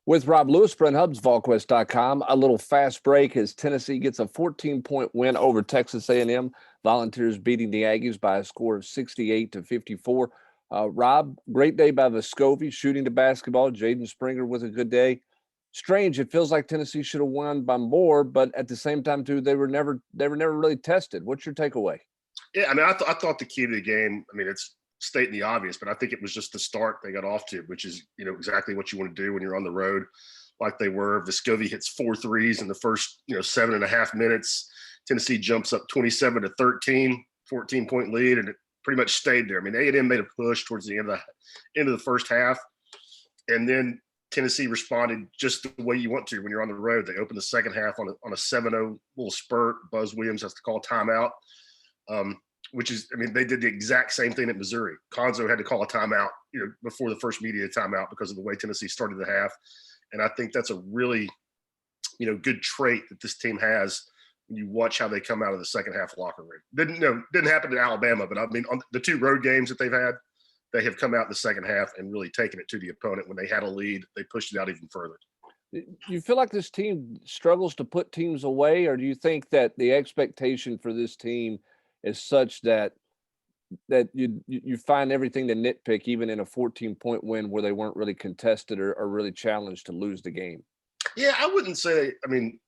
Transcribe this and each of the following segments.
With Rob Lewis, Brent Hubbs, VolQuest.com. A little fast break as Tennessee gets a 14-point win over Texas A&M. Volunteers beating the Aggies by a score of 68-54. Rob, great day by Vescovi shooting the basketball. Jaden Springer with a good day. Strange, it feels like Tennessee should have won by more, but at the same time, too, they were never really tested. What's your takeaway? Yeah, I mean, I thought the key to the game, I mean, it's stating the obvious, but I think it was just the start they got off to, which is, exactly what you want to do when you're on the road like they were. Vescovi hits 4 threes in the first, 7.5 minutes. Tennessee jumps up 27-13, 14-point lead, and it pretty much stayed there. I mean, A&M made a push towards the end of the first half, and then Tennessee responded just the way you want to when you're on the road. They opened the second half on a 7-0 little spurt. Buzz Williams has to call timeout. Which is, I mean, they did the exact same thing at Missouri. Konzo had to call a timeout, before the first media timeout because of the way Tennessee started the half. And I think that's a really, good trait that this team has when you watch how they come out of the second half locker room. Didn't happen in Alabama, but I mean, on the 2 road games that they've had, they have come out in the second half and really taken it to the opponent. When they had a lead, they pushed it out even further. You feel like this team struggles to put teams away, or do you think that the expectation for this team is such that you find everything to nitpick, even in a 14-point win where they weren't really contested or really challenged to lose the game? Yeah, I wouldn't say. I mean,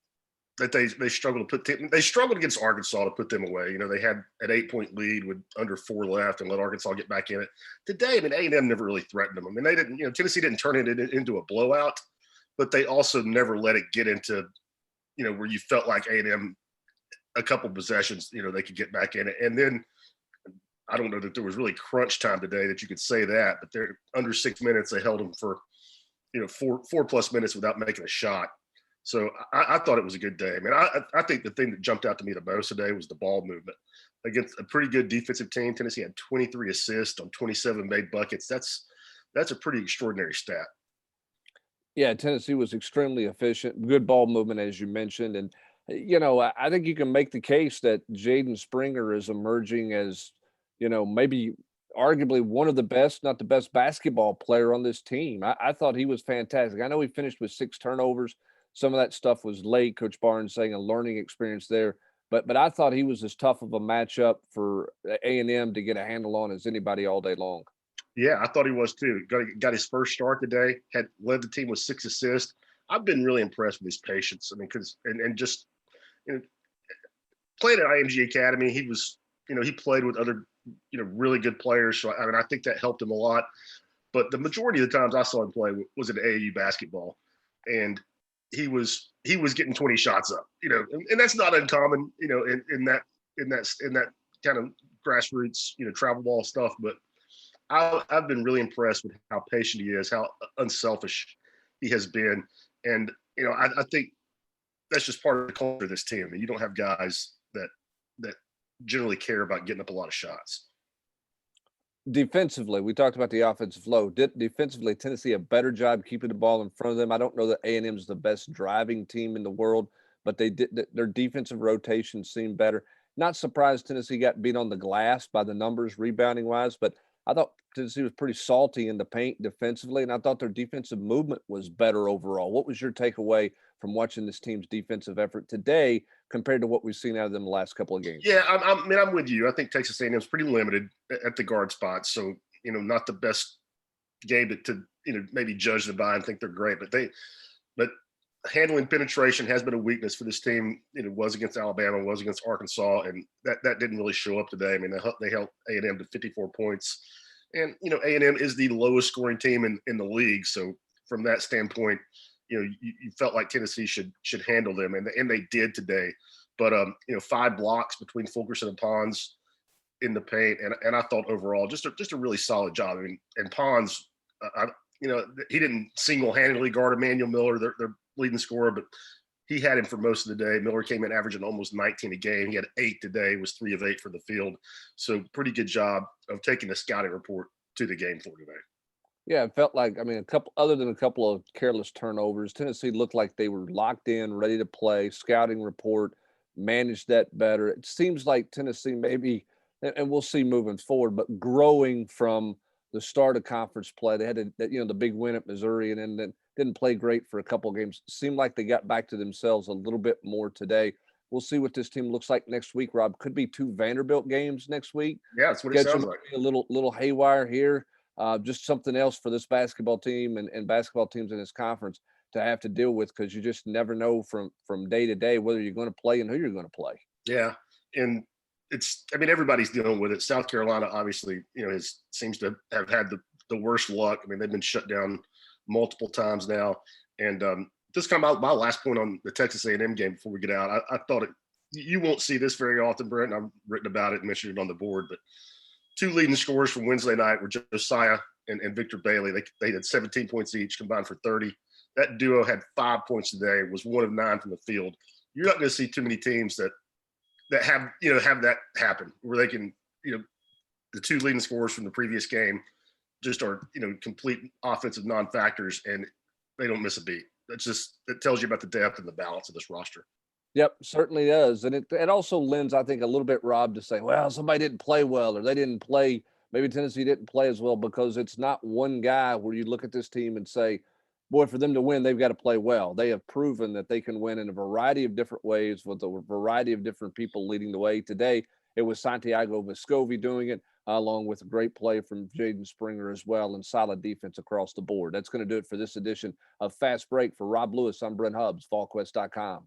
that they struggled to they struggled against Arkansas to put them away. They had an 8-point lead with under 4 left and let Arkansas get back in it. Today, I mean, A&M never really threatened them. I mean, they didn't. Tennessee didn't turn it into a blowout, but they also never let it get into, where you felt like A&M a couple possessions, they could get back in it. And then I don't know that there was really crunch time today that you could say that, but they're under 6 minutes. They held them for, 4+ minutes without making a shot. So I thought it was a good day. I mean, I think the thing that jumped out to me the most today was the ball movement against a pretty good defensive team. Tennessee had 23 assists on 27 made buckets. That's a pretty extraordinary stat. Yeah, Tennessee was extremely efficient, good ball movement, as you mentioned. And, I think you can make the case that Jaden Springer is emerging as, maybe arguably one of the best, not the best basketball player on this team. I thought he was fantastic. I know he finished with 6 turnovers. Some of that stuff was late, Coach Barnes saying a learning experience there. But I thought he was as tough of a matchup for A&M to get a handle on as anybody all day long. Yeah, I thought he was too. Got his first start today. Had led the team with 6 assists. I've been really impressed with his patience. I mean, because and just played at IMG Academy. He was, he played with other, really good players. So I mean, I think that helped him a lot. But the majority of the times I saw him play was in AAU basketball, and he was getting 20 shots up. And that's not uncommon. In that kind of grassroots, travel ball stuff. But I've been really impressed with how patient he is, how unselfish he has been. And, I think that's just part of the culture of this team. I mean, you don't have guys that generally care about getting up a lot of shots. Defensively, we talked about the offensive flow. Defensively, Tennessee a better job keeping the ball in front of them. I don't know that A&M is the best driving team in the world, but their defensive rotation seemed better. Not surprised Tennessee got beat on the glass by the numbers rebounding wise, but I thought Tennessee was pretty salty in the paint defensively, and I thought their defensive movement was better overall. What was your takeaway from watching this team's defensive effort today compared to what we've seen out of them the last couple of games? Yeah, I'm with you. I think Texas A&M is pretty limited at the guard spot, so not the best game to maybe judge them by and think they're great, but handling penetration has been a weakness for this team. It was against Alabama, was against Arkansas, and that didn't really show up today. I mean, they held A&M to 54 points, and A&M is the lowest scoring team in the league. So from that standpoint, you felt like Tennessee should handle them, and they did today. But 5 blocks between Fulkerson and Pons in the paint, and I thought overall just a really solid job. I mean, and Pons, he didn't single-handedly guard Emmanuel Miller, their leading scorer, but he had him for most of the day. Miller came in averaging almost 19 a game. He had 8 today, was 3 of 8 for the field. So pretty good job of taking the scouting report to the game for today. Yeah, it felt like, other than a couple of careless turnovers, Tennessee looked like they were locked in, ready to play. Scouting report managed that better. It seems like Tennessee maybe, and we'll see moving forward, but growing from the start of conference play. They had the big win at Missouri, and then didn't play great for a couple of games. Seemed like they got back to themselves a little bit more today. We'll see what this team looks like next week, Rob. Could be 2 Vanderbilt games next week. Yeah, that's what it Schedule sounds might like. be a little haywire here. Just something else for this basketball team and basketball teams in this conference to have to deal with, because you just never know from day to day whether you're going to play and who you're going to play. Yeah, and I mean, everybody's dealing with it. South Carolina, obviously, seems to have had the worst luck. I mean, they've been shut down multiple times now. And just kind of my last point on the Texas A&M game before we get out. I thought you won't see this very often, Brent. And I've written about it and mentioned it on the board, but 2 leading scorers from Wednesday night were Josiah and Victor Bailey. They had 17 points each, combined for 30. That duo had 5 points today, was 1 of 9 from the field. You're not going to see too many teams that have that happen, where they can, the 2 leading scorers from the previous game just are, complete offensive non-factors, and they don't miss a beat. It tells you about the depth and the balance of this roster. Yep, certainly does. And it also lends, I think, a little bit, Rob, to say, well, somebody didn't play well, or they didn't play, maybe Tennessee didn't play as well, because it's not one guy where you look at this team and say, boy, for them to win, they've got to play well. They have proven that they can win in a variety of different ways with a variety of different people leading the way. Today, it was Santiago Vescovi doing it, along with a great play from Jaden Springer as well, and solid defense across the board. That's going to do it for this edition of Fast Break. For Rob Lewis, I'm Brent Hubbs, VolQuest.com.